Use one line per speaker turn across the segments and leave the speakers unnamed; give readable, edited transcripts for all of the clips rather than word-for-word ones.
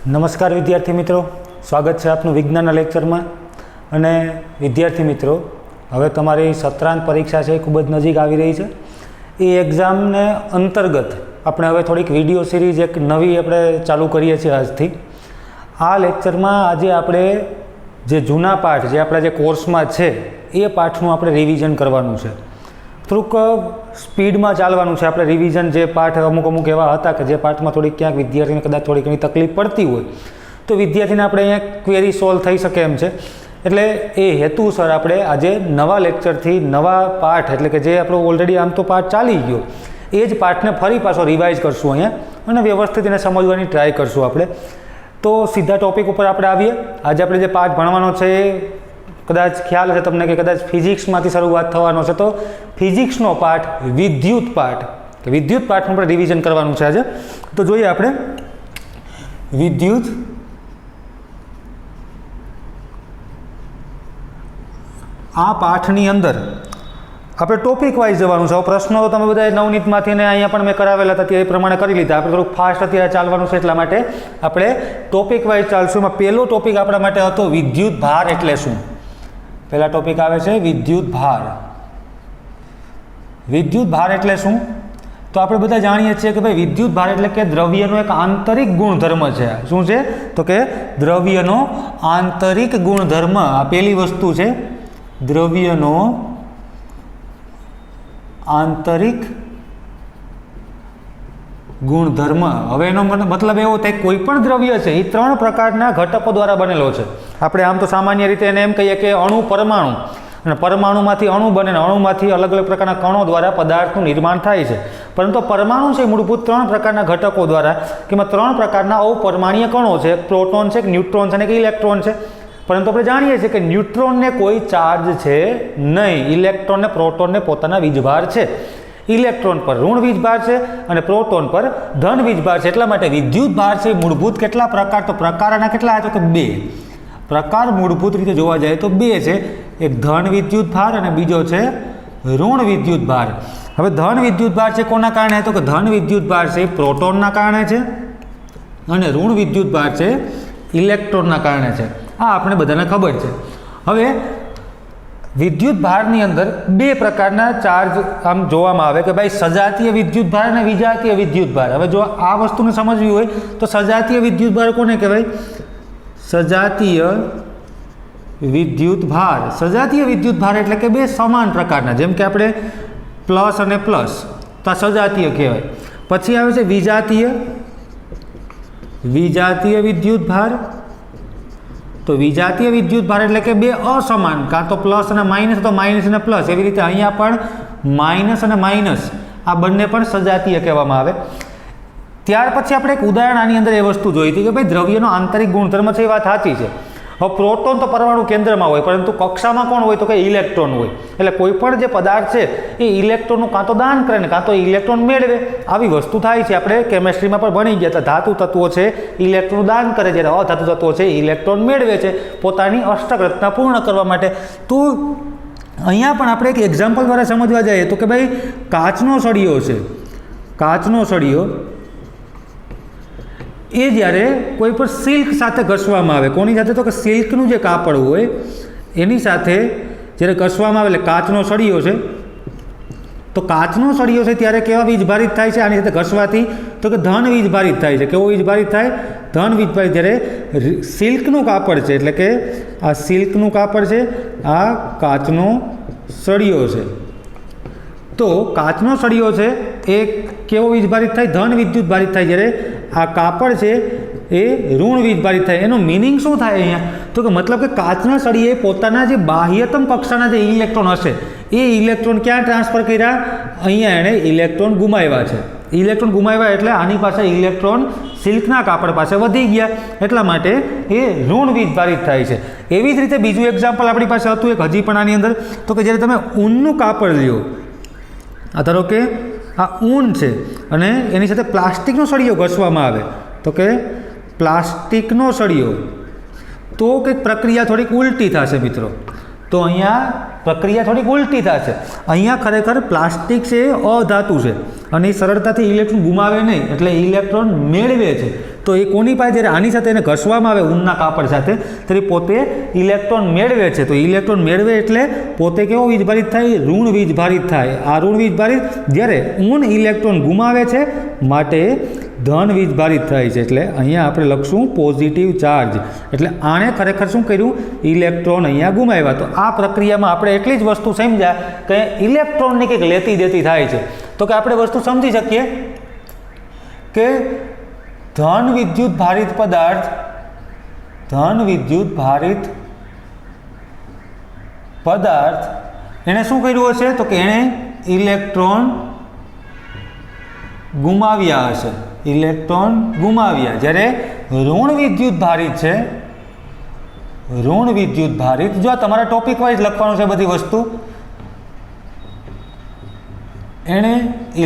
નમસ્કાર વિદ્યાર્થી મિત્રો, સ્વાગત છે આપનું વિજ્ઞાનના લેક્ચરમાં. અને વિદ્યાર્થી મિત્રો, હવે તમારી સત્રાંત પરીક્ષા છે એ ખૂબ જ નજીક આવી રહી છે. એ એક્ઝામને અંતર્ગત આપણે હવે થોડીક વિડીયો સિરીઝ એક નવી આપણે ચાલુ કરીએ છીએ આજથી. આ લેક્ચરમાં આજે આપણે જે જૂના પાઠ જે આપણા જે કોર્સમાં છે એ પાઠનું આપણે રિવિઝન કરવાનું છે. થોડુંક સ્પીડમાં ચાલવાનું છે આપણે રિવિઝન. જે પાઠ અમુક એવા હતા કે જે પાઠમાં થોડીક ક્યાંક વિદ્યાર્થીને કદાચ થોડી ઘણી તકલીફ પડતી હોય તો વિદ્યાર્થીને આપણે અહીંયા ક્વેરી સોલ્વ થઈ શકે એમ છે. એટલે એ હેતુસર આપણે આજે નવા લેક્ચરથી નવા પાઠ, એટલે કે જે આપણો ઓલરેડી આમ તો પાઠ ચાલી ગયો એ જ પાઠને ફરી પાછો રિવાઇઝ કરશું અહીંયા અને વ્યવસ્થિત એને સમજવાની ટ્રાય કરશું આપણે. તો સીધા ટોપિક ઉપર આપણે આવીએ. આજે આપણે જે પાઠ ભણવાનો છે એ કદાચ ખ્યાલ હશે તમને કે કદાચ ફિઝિક્સમાંથી શરૂઆત થવાનો છે. તો ફિઝિક્સનો પાઠ વિદ્યુત પાઠ, વિદ્યુત પાઠનું આપણે રિવિઝન કરવાનું છે આજે. તો જોઈએ આપણે વિદ્યુત આ પાઠની અંદર આપણે ટોપિક વાઇઝ જવાનું છે. પ્રશ્નો તમે બધા નવનીતમાંથી ને અહીંયા પણ મેં કરાવેલા હતા તે પ્રમાણે કરી લીધા. આપણે થોડુંક ફાસ્ટ અત્યારે ચાલવાનું છે એટલા માટે આપણે ટોપિક વાઇઝ ચાલશું. એમાં પહેલો ટોપિક આપણા માટે હતો વિદ્યુત ભાર એટલે શું. પહેલા ટોપિક આવે છે વિદ્યુત ભાર. વિદ્યુત ભાર એટલે શું? તો આપણે બધા જાણીએ છીએ કે ભાઈ વિદ્યુત ભાર એટલે કે દ્રવ્યનો એક આંતરિક ગુણધર્મ છે. શું છે? તો કે દ્રવ્યનો આંતરિક ગુણધર્મ. આ પહેલી વસ્તુ છે, દ્રવ્યનો આંતરિક ગુણધર્મ. હવે એનો મતલબ એવો થાય કોઈ પણ દ્રવ્ય છે એ ત્રણ પ્રકારના ઘટકો દ્વારા બનેલો છે. આપણે આમ તો સામાન્ય રીતે એને એમ કહીએ કે અણુ, પરમાણુ, અને પરમાણુમાંથી અણુ બને, અણુમાંથી અલગ અલગ પ્રકારના કણો દ્વારા પદાર્થનું નિર્માણ થાય છે. પરંતુ પરમાણુ છે મૂળભૂત ત્રણ પ્રકારના ઘટકો દ્વારા, કે એમાં ત્રણ પ્રકારના અપરમાણ્વીય કણો છે. એક પ્રોટોન છે, એક ન્યુટ્રોન છે અને એક ઇલેક્ટ્રોન છે. પરંતુ આપણે જાણીએ છીએ કે ન્યુટ્રોનને કોઈ ચાર્જ છે નહીં. ઇલેક્ટ્રોનને, પ્રોટોનને પોતાના વીજભાર છે. ઇલેક્ટ્રોન પર ઋણ વીજભાર છે અને પ્રોટોન પર ધન વીજભાર છે. એટલા માટે વિદ્યુત ભાર છે મૂળભૂત કેટલા પ્રકાર? તો પ્રકાર આના કેટલા છે? તો કે બે પ્રકાર મૂળભૂત રીતે જોવા જાય તો બે છે. એક ધન વિદ્યુત ભાર અને બીજો છે ઋણ વિદ્યુત ભાર. હવે ધન વિદ્યુત ભાર છે કોના કારણે? તો કે ધન વિદ્યુત ભાર છે પ્રોટોનના કારણે છે અને ઋણ વિદ્યુત ભાર છે ઇલેક્ટ્રોનના કારણે છે. આ આપણે બધાને ખબર છે. હવે વિદ્યુત ભારની અંદર બે પ્રકારના ચાર્જ આમ જોવામાં આવે કે ભાઈ સજાતીય વિદ્યુત ભાર અને વિજાતીય વિદ્યુત ભાર. હવે જો આ વસ્તુને સમજવી હોય તો સજાતીય વિદ્યુત ભાર કોને કહેવાય? સજાતીય વિદ્યુત ભાર. સજાતીય વિદ્યુત ભાર એટલે કે બે સમાન પ્રકારના, જેમ કે આપણે પ્લસ અને પ્લસ, તો આ સજાતીય કહેવાય. પછી આવે છે વિજાતીય વિદ્યુત ભાર. તો વિજાતીય વિદ્યુત ભાર એટલે કે બે અસમાન, કાં તો પ્લસ અને માઇનસ, તો માઇનસ અને પ્લસ. એવી રીતે અહીંયા પણ માઇનસ અને માઇનસ, આ બંને પણ સજાતીય કહેવામાં આવે. ત્યાર પછી આપણે એક ઉદાહરણ આની અંદર એ વસ્તુ જોઈ હતી કે ભાઈ દ્રવ્યનો આંતરિક ગુણધર્મ છે એ વાત સાચી છે. હવે પ્રોટોન તો પરમાણુ કેન્દ્રમાં હોય, પરંતુ કક્ષામાં કોણ હોય? તો કે ઇલેક્ટ્રોન હોય. એટલે કોઈ પણ જે પદાર્થ છે એ ઇલેક્ટ્રોનનું કાં તો દાન કરે ને કાં તો ઇલેક્ટ્રોન મેળવે. આવી વસ્તુ થાય છે. આપણે કેમેસ્ટ્રીમાં પણ ભણી ગયા હતા. ધાતુ તત્વો છે ઇલેક્ટ્રોન દાન કરે છે, અધાતુ તત્વો છે ઇલેક્ટ્રોન મેળવે છે પોતાની અષ્ટક રચના પૂર્ણ કરવા માટે. તો અહીંયા પણ આપણે એક એક્ઝામ્પલ દ્વારા સમજવા જઈએ તો કે ભાઈ કાચનો સળિયો છે. કાચનો સળિયો એ જ્યારે કોઈ પણ સિલ્ક સાથે ઘસવામાં આવે, કોની સાથે? તો કે સિલ્કનું જે કાપડ હોય એની સાથે જ્યારે ઘસવામાં આવે, એટલે કાચનો સળિયો છે. તો કાચનો સળિયો છે ત્યારે કેવા વીજભારિત થાય છે આની સાથે ઘસવાથી? તો કે ધન વીજભારિત થાય છે. કેવો વીજભારિત થાય? ધન વીજભારિત. જ્યારે સિલ્કનું કાપડ છે, એટલે કે આ સિલ્કનું કાપડ છે, આ કાચનો સળિયો છે. તો કાચનો સળિયો છે એ કેવો વીજભારિત થાય? ધન વિદ્યુત ભારિત થાય. જ્યારે આ કાપડ છે એ ઋણ વીજભારિત થાય. એનો મિનિંગ શું થાય અહીંયા? તો કે મતલબ કે કાચના સળિયે પોતાના જે બાહ્યતમ કક્ષાના જે ઇલેક્ટ્રોન હશે એ ઇલેક્ટ્રોન ક્યાં ટ્રાન્સફર કર્યા? અહીંયા એણે ઇલેક્ટ્રોન ગુમાવ્યા છે. ઇલેક્ટ્રોન ગુમાવ્યા એટલે આની પાસે ઇલેક્ટ્રોન સિલ્કના કાપડ પાસે વધી ગયા. એટલા માટે એ ઋણ વીજભારિત થાય છે. એવી જ રીતે બીજું એક્ઝામ્પલ આપણી પાસે હતું એક હજી પણ આની અંદર, તો કે જ્યારે તમે ઊનનું કાપડ લ્યો, આ ધારો કે આ ઊન છે અને એની સાથે પ્લાસ્ટિકનો સળિયો ઘસવામાં આવે, તો કે પ્લાસ્ટિકનો સળિયો, તો કંઈક પ્રક્રિયા થોડીક ઉલટી થશે મિત્રો. તો અહીંયા પ્રક્રિયા થોડીક ઉલટી થશે. અહીંયા ખરેખર પ્લાસ્ટિક છે એ અધાતુ છે અને એ સરળતાથી ઇલેક્ટ્રોન ગુમાવે નહીં, એટલે ઇલેક્ટ્રોન મેળવે છે. તો એ કોની પાસે જ્યારે આની સાથે એને ઘસવામાં આવે ઊનના કાપડ સાથે ત્યારે પોતે ઇલેક્ટ્રોન મેળવે છે. તો ઇલેક્ટ્રોન મેળવે એટલે પોતે કેવો વીજભારિત થાય? ઋણ વીજભારિત થાય. આ ઋણ વીજભારિત, જ્યારે ઊન ઇલેક્ટ્રોન ગુમાવે છે માટે ધન વીજભારિત થાય છે. એટલે અહીંયા આપણે લખશું પોઝિટિવ ચાર્જ. એટલે આણે ખરેખર શું કર્યું? ઇલેક્ટ્રોન અહીંયા ગુમાવ્યા. તો આ પ્રક્રિયામાં આપણે એટલી જ વસ્તુ સમજ્યા કે ઇલેક્ટ્રોનની કંઈક લેતી દેતી થાય છે. તો કે આપણે વસ્તુ સમજી શકીએ કે ધન વિદ્યુત ભારિત પદાર્થ, ધન વિદ્યુત ભારિત પદાર્થ એણે શું કર્યું હશે? તો કે એણે ઇલેક્ટ્રોન ગુમાવ્યા હશે. ઇલેક્ટ્રોન ગુમાવ્યા. જ્યારે ઋણ વિદ્યુત ભારિત છે, ઋણ વિદ્યુત ભારિત, જો તમારા ટોપિક વાઇઝ લખવાનું છે બધી વસ્તુ, એણે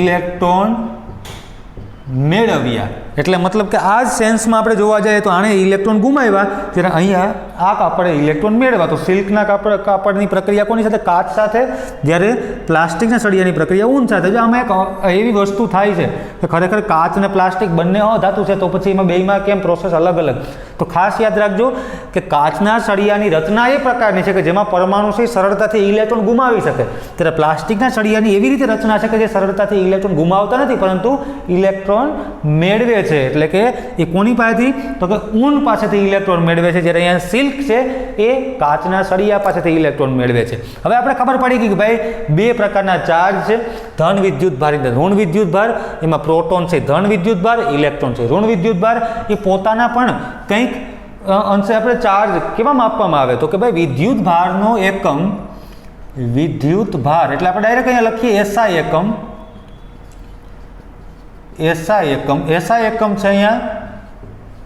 ઇલેક્ટ્રોન મેળવ્યા. એટલે મતલબ કે આ જ સેન્સમાં આપણે જોવા જઈએ તો આણે ઇલેક્ટ્રોન ગુમાવ્યા, ત્યારે અહીંયા આ કાપડે ઇલેક્ટ્રોન મેળવ્યા. તો સિલ્કના કાપડની પ્રક્રિયા કોની સાથે? કાચ સાથે. જ્યારે પ્લાસ્ટિકના સળિયાની પ્રક્રિયા ઊન સાથે. જો આમાં એક એવી વસ્તુ થાય છે કે ખરેખર કાચ અને પ્લાસ્ટિક બંને અધાતુ છે, તો પછી એમાં બેયમાં કેમ પ્રોસેસ અલગ અલગ? તો ખાસ યાદ રાખજો કે કાચના સળિયાની રચના એ પ્રકારની છે કે જેમાં પરમાણુ છે સરળતાથી ઇલેક્ટ્રોન ગુમાવી શકે. ત્યારે પ્લાસ્ટિકના સળિયાની એવી રીતે રચના છે કે જે સરળતાથી ઇલેક્ટ્રોન ગુમાવતા નથી પરંતુ ઇલેક્ટ્રોન મેળવે છે. એટલે કે એ કોની પાસેથી? તો કે ઊન પાસેથી ઇલેક્ટ્રોન મેળવે છે. જ્યારે અહીંયા સિલ્ક છે એ કાચના સળિયા પાસેથી ઇલેક્ટ્રોન મેળવે છે. હવે આપણે ખબર પડી ગઈ કે ભાઈ બે પ્રકારના ચાર્જ છે, ધન વિદ્યુત ભાર અને ઋણ વિદ્યુત ભાર. એમાં પ્રોટોન છે ધન વિદ્યુત ભાર, ઇલેક્ટ્રોન છે ઋણ વિદ્યુત ભાર. એ પોતાના પણ કંઈક અંશે આપણે ચાર્જ કેવા માપવામાં આવે? તો કે ભાઈ વિદ્યુત ભારનો એકમ, વિદ્યુત ભાર એટલે આપણે ડાયરેક્ટ અહીંયા લખીએ એસઆઈ એકમ. એસઆઈ એકમ, એસઆઈ એકમ છે અહીંયા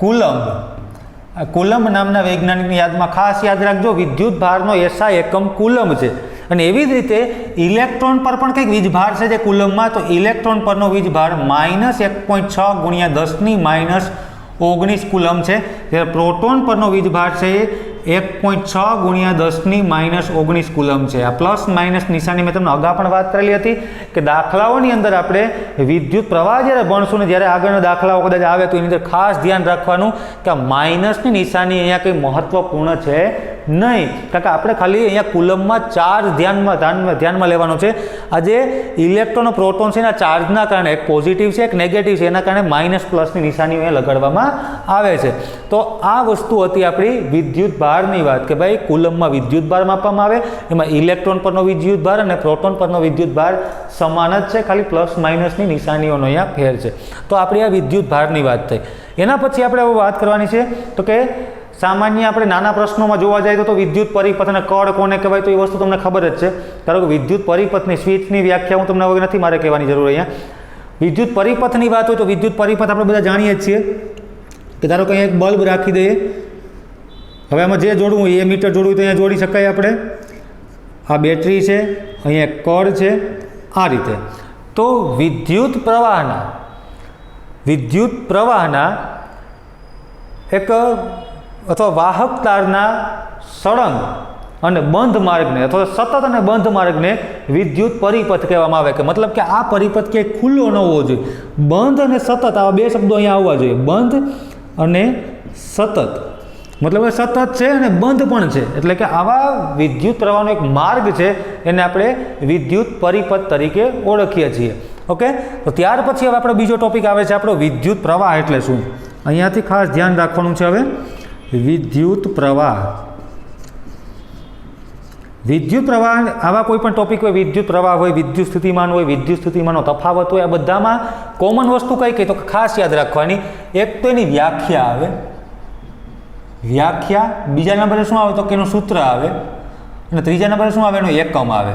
કુલંબ. કુલંબ નામના વૈજ્ઞાનિકની યાદમાં ખાસ યાદ રાખજો વિદ્યુત ભારનો એસઆઈ એકમ કુલંબ છે. અને એવી જ રીતે ઇલેક્ટ્રોન પર પણ કંઈક વીજભાર છે જે કુલંબમાં. તો ઇલેક્ટ્રોન પરનો વીજભાર -1.6 × 10⁻19 કુલંબ છે. જ્યારે પ્રોટોન પરનો વીજભાર છે એ 1.6 × 10⁻19 કુલંબ છે. આ પ્લસ માઇનસ નિશાની મેં તમને અગાઉ પણ વાત કરેલી હતી કે દાખલાઓની અંદર આપણે વિદ્યુત પ્રવાહ જ્યારે ભણશું ને જ્યારે આગળના દાખલાઓ કદાચ આવે તો એની અંદર ખાસ ધ્યાન રાખવાનું કે આ માઇનસની નિશાની અહીંયા કંઈ મહત્વપૂર્ણ છે નહીં. કારણ કે આપણે ખાલી અહીંયા કુલંબમાં ચાર્જ ધ્યાનમાં લેવાનો છે. આ જે ઇલેક્ટ્રોન પ્રોટોન છે એના ચાર્જના કારણે એક પોઝિટિવ છે એક નેગેટિવ છે, એના કારણે માઇનસ પ્લસની નિશાનીઓ અહીંયા લગાડવામાં આવે છે. તો આ વસ્તુ હતી આપણી વિદ્યુત ભારની વાત કે ભાઈ કુલંબમાં વિદ્યુત ભાર માપવામાં આવે, એમાં ઇલેક્ટ્રોન પરનો વિદ્યુત ભાર અને પ્રોટોન પરનો વિદ્યુત ભાર સમાન જ છે, ખાલી પ્લસ માઇનસની નિશાનીઓનો અહીંયા ફેર છે. તો આપણી આ વિદ્યુત ભારની વાત થઈ. એના પછી આપણે હવે વાત કરવાની છે તો કે સામાન્ય આપણે નાના પ્રશ્નોમાં જોવા જઈએ તો વિદ્યુત પરિપથ અને કળ કોને કહેવાય? તો એ વસ્તુ તમને ખબર જ છે. ધારો કે વિદ્યુત પરિપથની સ્વિચની વ્યાખ્યા હું તમને હવે નથી મારે કહેવાની જરૂર અહીંયા. વિદ્યુત પરિપથની વાત હોય તો વિદ્યુત પરિપથ આપણે બધા જાણીએ જ છીએ કે ધારો કે અહીંયા એક બલ્બ રાખી દઈએ. હવે આમાં જે જોડવું હોય એ મીટર જોડવું તો અહીંયા જોડી શકાય આપણે. આ બેટરી છે, અહીંયા એક કળ છે, આ રીતે. તો વિદ્યુત પ્રવાહના એક અથવા વાહક તારના સળંગ અને બંધ માર્ગને અથવા સતત અને બંધ માર્ગને વિદ્યુત પરિપથ કહેવામાં આવે. કે મતલબ કે આ પરિપથ ક્યાંય ખુલ્લો ન હોવો જોઈએ. બંધ અને સતત આવા બે શબ્દો અહીંયા આવવા જોઈએ. બંધ અને સતત મતલબ કે સતત છે અને બંધ પણ છે. એટલે કે આવા વિદ્યુત પ્રવાહનો એક માર્ગ છે એને આપણે વિદ્યુત પરિપથ તરીકે ઓળખીએ છીએ. ઓકે, તો ત્યાર પછી હવે આપણો બીજો ટોપિક આવે છે આપણો વિદ્યુત પ્રવાહ એટલે શું? અહીંયાથી ખાસ ધ્યાન રાખવાનું છે. હવે વિદ્યુત પ્રવાહ, વિદ્યુત પ્રવાહ આવા કોઈ પણ ટોપિક હોય, વિદ્યુત પ્રવાહ હોય, વિદ્યુત સ્થિતિમાન હોય, વિદ્યુત સ્થિતિમાનનો તફાવત હોય, આ બધામાં કોમન વસ્તુ કઈ તો ખાસ યાદ રાખવાની. એક તો એની વ્યાખ્યા આવે, વ્યાખ્યા. બીજા નંબરે શું આવે તો કે એનું સૂત્ર આવે અને ત્રીજા નંબરે શું આવે? એનો એકમ આવે.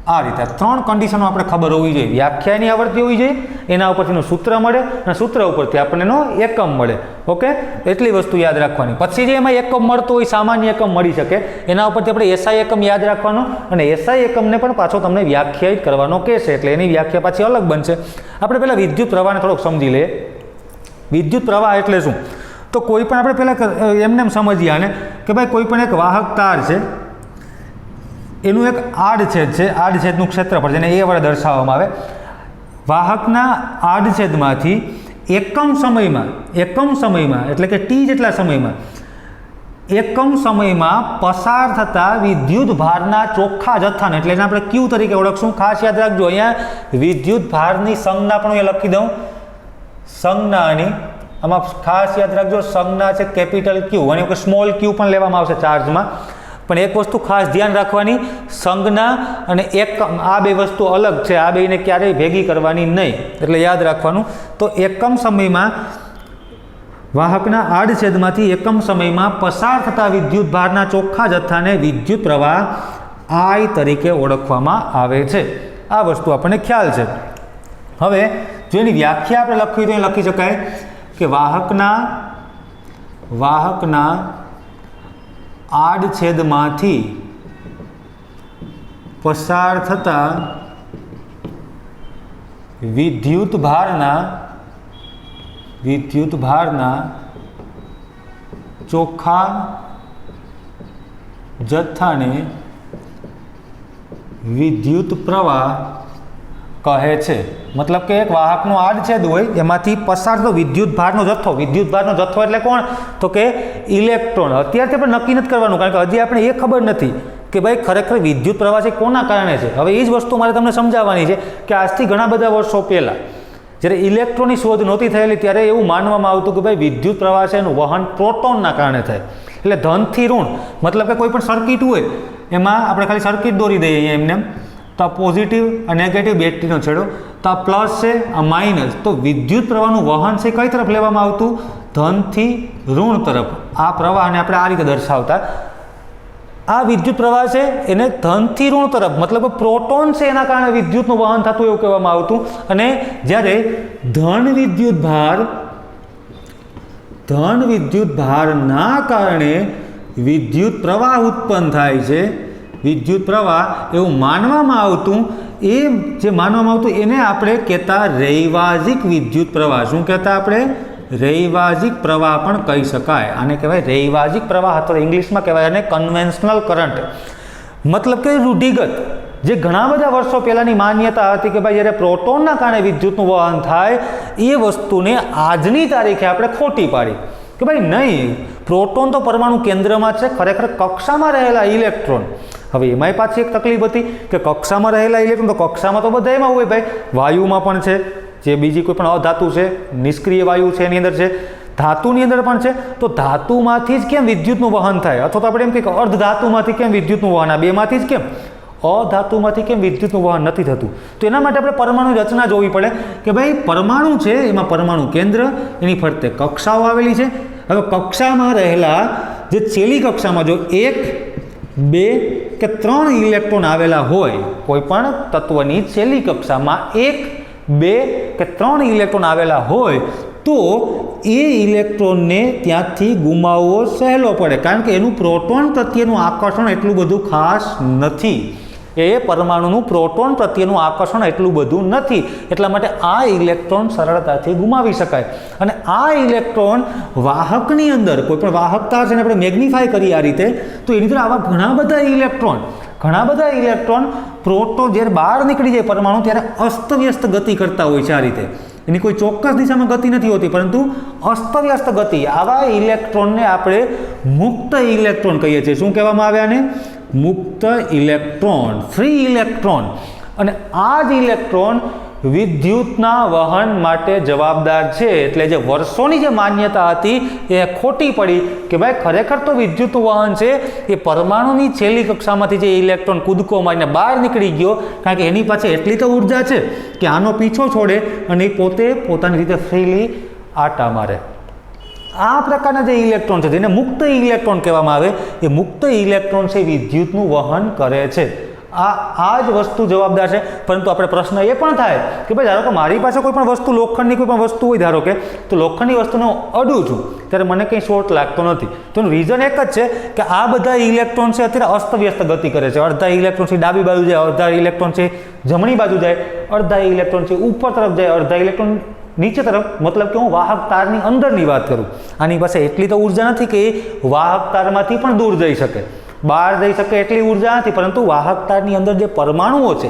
આ રીતે ત્રણ કન્ડિશનો આપણે ખબર હોવી જોઈએ. વ્યાખ્યાની આવડતી હોવી જોઈએ, એના ઉપરથીનું સૂત્ર મળે અને સૂત્ર ઉપરથી આપણને એનો એકમ મળે. ઓકે, એટલી વસ્તુ યાદ રાખવાની. પછી જે એમાં એકમ મળતો હોય સામાન્ય એકમ મળી શકે, એના ઉપરથી આપણે એસઆઈ એકમ યાદ રાખવાનો અને એસઆઈ એકમને પણ પાછો તમને વ્યાખ્યાયિત કરવાનો કહેશે એટલે એની વ્યાખ્યા પાછી અલગ બનશે. આપણે પહેલાં વિદ્યુત પ્રવાહને થોડોક સમજી લઈએ. વિદ્યુત પ્રવાહ એટલે શું? તો કોઈ પણ આપણે પહેલાં એમને સમજીએ આને કે ભાઈ કોઈ પણ એક વાહક તાર છે, એનું એક આડછેદ છે, આડછેદનું ક્ષેત્રફળ જેને એ વડે દર્શાવવામાં આવે. વાહકના આડછેદમાંથી એકમ સમયમાં એટલે કે ટી જેટલા સમયમાં એકમ સમયમાં પસાર થતા વિદ્યુત ભારના ચોખ્ખા જથ્થાને એટલે એને આપણે ક્યુ તરીકે ઓળખશું. ખાસ યાદ રાખજો, અહીંયા વિદ્યુત ભારની સંજ્ઞા પણ અહીંયા લખી દઉં, સંજ્ઞાની આમાં ખાસ યાદ રાખજો, સંજ્ઞા છે કેપિટલ ક્યુ અને સ્મોલ ક્યુ પણ લેવામાં આવશે ચાર્જમાં. પણ એક વસ્તુ ખાસ ધ્યાન રાખવાની, સંજ્ઞા અને એકમ આ બે વસ્તુ અલગ છે, આ બેને ક્યારેય ભેગી કરવાની નહીં, એટલે યાદ રાખવાનું. તો એકમ સમયમાં વાહકના આડછેદમાંથી એકમ સમયમાં પસાર થતા વિદ્યુત ભારના ચોખ્ખા જથ્થાને વિદ્યુત પ્રવાહ I તરીકે ઓળખવામાં આવે છે. આ વસ્તુ આપણને ખ્યાલ છે. હવે જો એની વ્યાખ્યા આપણે લખવી તો એ લખી શકાય કે વાહકના આડછેદમાંથી પસાર થતા વિદ્યુત ભારના ચોખ્ખા જથ્થાને વિદ્યુત પ્રવાહ કહે છે. મતલબ કે એક વાહકનો આડછેદ હોય એમાંથી પસાર થતો વિદ્યુત ભારનો જથ્થો એટલે કોણ? તો કે ઇલેક્ટ્રોન. અત્યારથી આપણે નક્કી નથી કરવાનું, કારણ કે હજી આપણે એ ખબર નથી કે ભાઈ ખરેખર વિદ્યુત પ્રવાહ છે કોના કારણે છે. હવે એ જ વસ્તુ મારે તમને સમજાવવાની છે કે આજથી ઘણા બધા વર્ષો પહેલાં જ્યારે ઇલેક્ટ્રોનની શોધ નહોતી થયેલી ત્યારે એવું માનવામાં આવતું કે ભાઈ વિદ્યુત પ્રવાહ છે એનું વહન પ્રોટોનના કારણે થાય. એટલે ધનથી ઋણ, મતલબ કે કોઈ પણ સર્કિટ હોય એમાં આપણે ખાલી સર્કિટ દોરી દઈએ અહીંયા એમને, તો આ પોઝિટિવ અને નેગેટિવ બેટરીનો છેડો, તો આ પ્લસ છે આ માઇનસ, તો વિદ્યુત પ્રવાહનું વહન છે કઈ તરફ લેવામાં આવતું? ધનથી ઋણ તરફ. આ પ્રવાહને આપણે આ રીતે દર્શાવતા. આ વિદ્યુત પ્રવાહ છે એને ધનથી ઋણ તરફ, મતલબ પ્રોટોન છે એના કારણે વિદ્યુતનું વહન થતું એવું કહેવામાં આવતું. અને જ્યારે ધન વિદ્યુત ભારના કારણે વિદ્યુત પ્રવાહ ઉત્પન્ન થાય છે, વિદ્યુત પ્રવાહ એવું માનવામાં આવતું, એ જે માનવામાં આવતું એને આપણે કહેતા રૈવાજિક વિદ્યુત પ્રવાહ. શું કહેતા આપણે? રૈવાજિક પ્રવાહ પણ કહી શકાય. આને કહેવાય રૈવાજિક પ્રવાહ, અથવા ઇંગ્લિશમાં કહેવાય અને કન્વેન્શનલ કરંટ. મતલબ કે રૂઢિગત, જે ઘણા બધા વર્ષો પહેલાંની માન્યતા હતી કે ભાઈ જ્યારે પ્રોટોનના કારણે વિદ્યુતનું વહન થાય, એ વસ્તુને આજની તારીખે આપણે ખોટી પાડી કે ભાઈ નહીં, પ્રોટોન તો પરમાણુ કેન્દ્રમાં છે, ખરેખર કક્ષામાં રહેલા ઇલેક્ટ્રોન. હવે એમાંય પાછી એક તકલીફ હતી કે કક્ષામાં રહેલા ઇલેક્ટ્રોન, તો કક્ષામાં તો બધા એમાં હોય ભાઈ, વાયુમાં પણ છે, જે બીજી કોઈ પણ અધાતુ છે, નિષ્ક્રિય વાયુ છે એની અંદર છે, ધાતુની અંદર પણ છે. તો ધાતુમાંથી જ કેમ વિદ્યુતનું વહન થાય? અથવા તો આપણે એમ કહીએ કે અર્ધધાતુમાંથી કેમ વિદ્યુતનું વહન? આ બેમાંથી જ કેમ? અધાતુમાંથી કેમ વિદ્યુતનું વહન નથી થતું? તો એના માટે આપણે પરમાણુ રચના જોવી પડે કે ભાઈ પરમાણુ છે એમાં પરમાણુ કેન્દ્ર, એની ફરતે કક્ષાઓ આવેલી છે. હવે કક્ષામાં રહેલા જે છેલ્લી કક્ષામાં જો 1, 2 કે 3 ઇલેક્ટ્રોન આવેલા હોય, કોઈ પણ તત્વની છેલ્લી કક્ષામાં 1, 2 કે 3 ઇલેક્ટ્રોન આવેલા હોય, તો એ ઇલેક્ટ્રોનને ત્યાંથી ગુમાવવો સહેલો પડે, કારણ કે એનું પ્રોટોન પ્રત્યેનું આકર્ષણ એટલું બધું ખાસ નથી. એ પરમાણુનું પ્રોટોન પ્રત્યેનું આકર્ષણ એટલું બધું નથી, એટલા માટે આ ઇલેક્ટ્રોન સરળતાથી ગુમાવી શકાય. અને આ ઇલેક્ટ્રોન વાહકની અંદર કોઈ પણ વાહકતા છે ને આપણે મેગ્નિફાય કરીએ આ રીતે, તો એની અંદર આવા ઘણા બધા ઇલેક્ટ્રોન પ્રોટોન જ્યારે બહાર નીકળી જાય પરમાણુ ત્યારે અસ્તવ્યસ્ત ગતિ કરતા હોય છે. આ રીતે એની કોઈ ચોક્કસ દિશામાં ગતિ નથી હોતી, પરંતુ અસ્તવ્યસ્ત ગતિ. આવા ઇલેક્ટ્રોનને આપણે મુક્ત ઇલેક્ટ્રોન કહીએ છીએ. શું કહેવામાં આવે આને? મુક્ત ઇલેક્ટ્રોન, ફ્રી ઇલેક્ટ્રોન. અને આ જ ઇલેક્ટ્રોન વિદ્યુતના વહન માટે જવાબદાર છે. એટલે જે વર્ષોની જે માન્યતા હતી એ ખોટી પડી કે ભાઈ ખરેખર તો વિદ્યુતનું વહન છે એ પરમાણુની છેલ્લી કક્ષામાંથી જે ઇલેક્ટ્રોન કૂદકો મારીને બહાર નીકળી ગયો, કારણ કે એની પાસે એટલી તો ઉર્જા છે કે આનો પીછો છોડે અને એ પોતે પોતાની રીતે ફ્રીલી આટા મારે. આ પ્રકારના જે ઇલેક્ટ્રોન છે જેને મુક્ત ઇલેક્ટ્રોન કહેવામાં આવે, એ મુક્ત ઇલેક્ટ્રોન છે વિદ્યુતનું વહન કરે છે. આ જ વસ્તુ જવાબદાર છે. પરંતુ આપણે પ્રશ્ન એ પણ થાય કે ભાઈ ધારો કે મારી પાસે કોઈ પણ વસ્તુ, લોખંડની કોઈ પણ વસ્તુ હોય ધારો કે, તો લોખંડની વસ્તુને હું અડું છું ત્યારે મને કંઈ શોર્ટ લાગતો નથી. તો એનું રીઝન એક જ છે કે આ બધા ઇલેક્ટ્રોન છે અત્યારે અસ્તવ્યસ્ત ગતિ કરે છે. અડધા ઇલેક્ટ્રોન છે ડાબી બાજુ જાય, અડધા ઇલેક્ટ્રોન છે જમણી બાજુ જાય, અડધા ઇલેક્ટ્રોન છે ઉપર તરફ જાય, અડધા ઇલેક્ટ્રોન નીચે તરફ. મતલબ કે હું વાહક તારની અંદરની વાત કરું. આની પાસે એટલી તો ઉર્જા નથી કે એ વાહક તારમાંથી પણ દૂર જઈ શકે, બહાર જઈ શકે એટલી ઉર્જા નથી, પરંતુ વાહક તારની અંદર જે પરમાણુઓ છે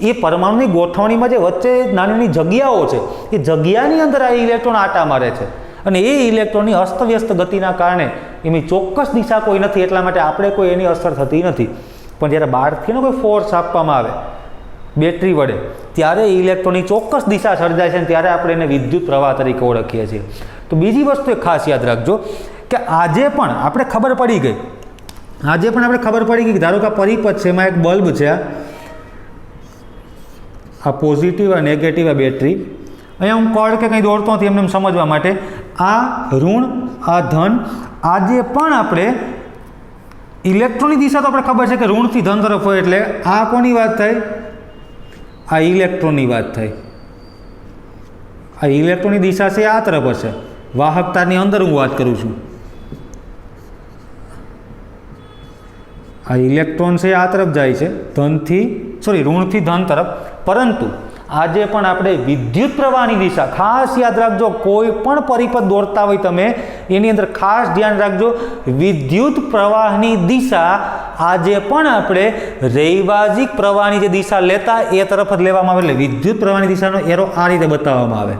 એ પરમાણુની ગોઠવણીમાં જે વચ્ચે નાની નાની જગ્યાઓ છે એ જગ્યાની અંદર આ ઇલેક્ટ્રોન આટા મારે છે અને એ ઇલેક્ટ્રોનની અસ્તવ્યસ્ત ગતિના કારણે એની ચોક્કસ દિશા કોઈ નથી, એટલા માટે આપણે કોઈ એની અસર થતી નથી. પણ જ્યારે બહારથીનો કોઈ ફોર્સ આપવામાં આવે બેટરી વડે ત્યારે ઇલેક્ટ્રોનની ચોક્કસ દિશા સર્જાય છે અને ત્યારે આપણે એને વિદ્યુત પ્રવાહ તરીકે ઓળખીએ છીએ. તો બીજી વસ્તુ એક ખાસ યાદ રાખજો કે આજે પણ આપણે ખબર પડી ગઈ કે ધારો કે આ પરિપથ છે, એમાં એક બલ્બ છે, આ પોઝિટિવ આ નેગેટિવ આ બેટરી, અહીંયા હું કળ કે કંઈ દોડતો નથી એમને સમજવા માટે, આ ઋણ આ ધન. આજે પણ આપણે ઇલેક્ટ્રોનની દિશા તો આપણે ખબર છે કે ઋણથી ધન તરફ હોય, એટલે આ કોની વાત થાય? આ ઇલેક્ટ્રોનની વાત થાય. આ ઇલેક્ટ્રોનની દિશા છે આ તરફ હશે, વાહકતાની અંદર હું વાત કરું છું. આ ઇલેક્ટ્રોન છે આ તરફ જાય છે ઋણથી ધન તરફ. પરંતુ આજે પણ આપણે વિદ્યુત પ્રવાહની દિશા ખાસ યાદ રાખજો, કોઈ પણ પરિપથ દોરતા હોય તમે એની અંદર ખાસ ધ્યાન રાખજો, વિદ્યુત પ્રવાહની દિશા આજે પણ આપણે રૈવાજિક પ્રવાહની જે દિશા લેતા એ તરફ જ લેવામાં આવે. એટલે વિદ્યુત પ્રવાહની દિશાનો એરો આ રીતે બતાવવામાં આવે,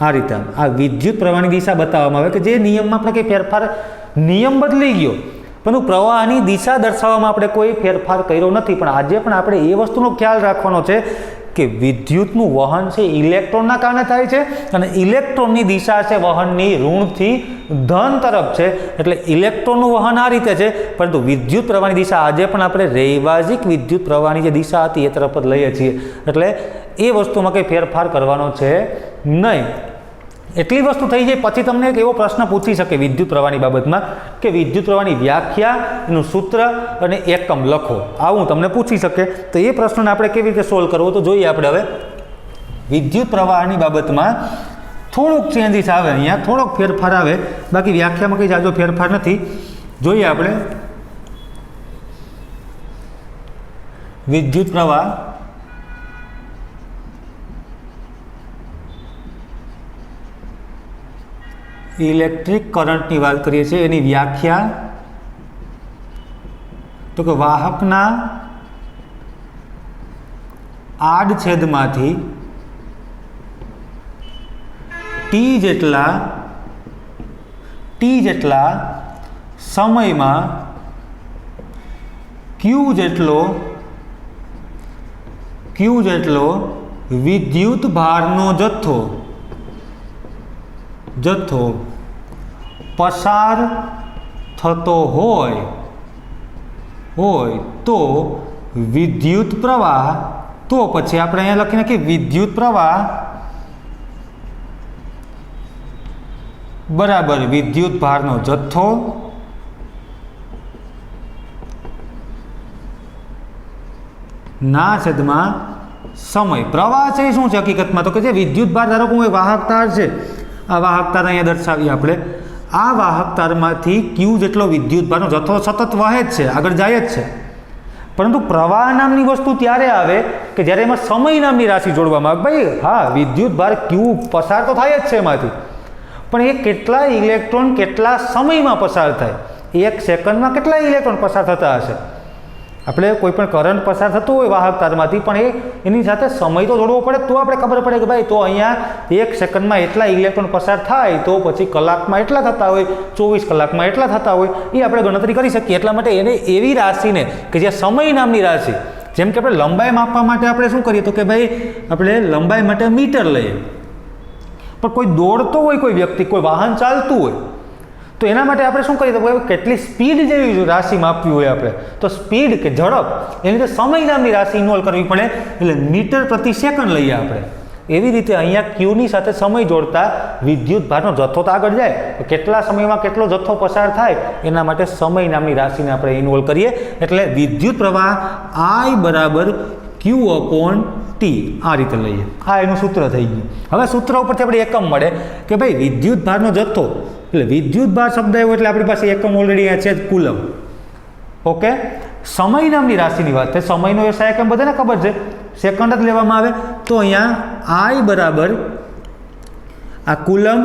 આ રીતે આ વિદ્યુત પ્રવાહની દિશા બતાવવામાં આવે કે જે નિયમમાં આપણે કંઈ ફેરફાર, નિયમ બદલી ગયો પરંતુ પ્રવાહની દિશા દર્શાવવામાં આપણે કોઈ ફેરફાર કર્યો નથી. પણ આજે પણ આપણે એ વસ્તુનો ખ્યાલ રાખવાનો છે કે વિદ્યુતનું વહન છે ઇલેક્ટ્રોનના કારણે થાય છે અને ઇલેક્ટ્રોનની દિશા છે વહનની ઋણથી ધન તરફ છે. એટલે ઇલેક્ટ્રોનનું વહન આ રીતે છે, પરંતુ વિદ્યુત પ્રવાહની દિશા આજે પણ આપણે રૈવાજિક વિદ્યુત પ્રવાહની જે દિશા હતી એ તરફ જ લઈએ છીએ. એટલે એ વસ્તુમાં કંઈ ફેરફાર કરવાનો છે નહીં. એટલી વસ્તુ થઈ જાય પછી તમને એક એવો પ્રશ્ન પૂછી શકે વિદ્યુત પ્રવાહની બાબતમાં કે વિદ્યુત પ્રવાહની વ્યાખ્યા, એનું સૂત્ર અને એકમ લખો, આવું તમને પૂછી શકે. તો એ પ્રશ્નને આપણે કેવી રીતે સોલ્વ કરવો તો જોઈએ. આપણે હવે વિદ્યુત પ્રવાહની બાબતમાં થોડોક ચેન્જીસ આવે, અહીંયા થોડોક ફેરફાર આવે, બાકી વ્યાખ્યામાં કંઈ જાજો ફેરફાર નથી. જોઈએ આપણે વિદ્યુત પ્રવાહ ઇલેક્ટ્રિક કરંટની વાત કરીએ છીએ. એની વ્યાખ્યા તો કે વાહકના આડછેદમાંથી ટી જેટલા સમયમાં ક્યુ જેટલો વિદ્યુત ભારનો જથ્થો પસાર થતો હોય તો વિદ્યુત પ્રવાહ, તો પછી આપણે અહીંયા લખી નાખીએ વિદ્યુત પ્રવાહ બરાબર વિદ્યુત ભારનો જથ્થો ના છેદમાં સમય. પ્રવાહ છે એ શું છે હકીકતમાં તો કે જે વિદ્યુત ભાર, ધારો કે વાહક તાર છે, આ વાહક તાર અહીંયા દર્શાવીએ આપણે, આ વાહક તારમાંથી ક્યુ જેટલો વિદ્યુત ભારનો જથ્થો સતત વહે જ છે, આગળ જાય જ છે. પરંતુ પ્રવાહ નામની વસ્તુ ત્યારે આવે કે જ્યારે એમાં સમય નામની રાશિ જોડવામાં આવે. ભાઈ હા, વિદ્યુત ભાર ક્યુ પસાર તો થાય જ છે એમાંથી, પણ એ કેટલા ઇલેક્ટ્રોન કેટલા સમયમાં પસાર થાય, 1 સેકન્ડમાં કેટલા ઇલેક્ટ્રોન પસાર થતા હશે. આપણે કોઈ પણ કરંટ પસાર થતો હોય વાહક તારમાંથી, પણ એની સાથે સમય તો જોડવો પડે તો આપણે ખબર પડે કે ભાઈ તો અહીંયા 1 સેકન્ડમાં એટલા ઇલેક્ટ્રોન પસાર થાય, તો પછી કલાકમાં એટલા થતા હોય, 24 કલાકમાં એટલા થતા હોય, એ આપણે ગણતરી કરી શકીએ. એટલા માટે એને એવી રાશિને કે જે સમય નામની રાશિ, જેમ કે આપણે લંબાઈ માપવા માટે આપણે શું કરીએ તો કે ભાઈ આપણે લંબાઈ માટે મીટર લઈએ, પણ કોઈ દોડતો હોય, કોઈ વ્યક્તિ, કોઈ વાહન ચાલતું હોય, તો એના માટે આપણે શું કરીએ તો કેટલી સ્પીડ જેવી રાશિ માપવી હોય આપણે, તો સ્પીડ કે ઝડપ એની રીતે સમય નામની રાશિ ઇન્વોલ્વ કરવી પડે, એટલે મીટર પ્રતિ સેકન્ડ લઈએ આપણે. એવી રીતે અહીંયા ક્યુની સાથે સમય જોડતા વિદ્યુત ભારનો જથ્થો તો આગળ જાય, કેટલા સમયમાં કેટલો જથ્થો પસાર થાય એના માટે સમય નામની રાશિને આપણે ઇન્વોલ્વ કરીએ. એટલે વિદ્યુત પ્રવાહ I બરાબર Q/T આ રીતે લઈએ. આ એનું સૂત્ર થઈ ગયું. હવે સૂત્ર ઉપરથી આપણે એકમ મળે કે ભાઈ વિદ્યુત ભારનો જથ્થો, એટલે વિદ્યુત ભાર શબ્દ આવ્યો એટલે આપણી પાસે એકમ ઓલરેડી અહીંયા છે જ, કુલમ. ઓકે, સમય નામની રાશિની વાત છે, સમયનો એસઆઈ એકમ બધાને ખબર છે, સેકન્ડ જ લેવામાં આવે. તો અહીંયા I બરાબર આ કુલમ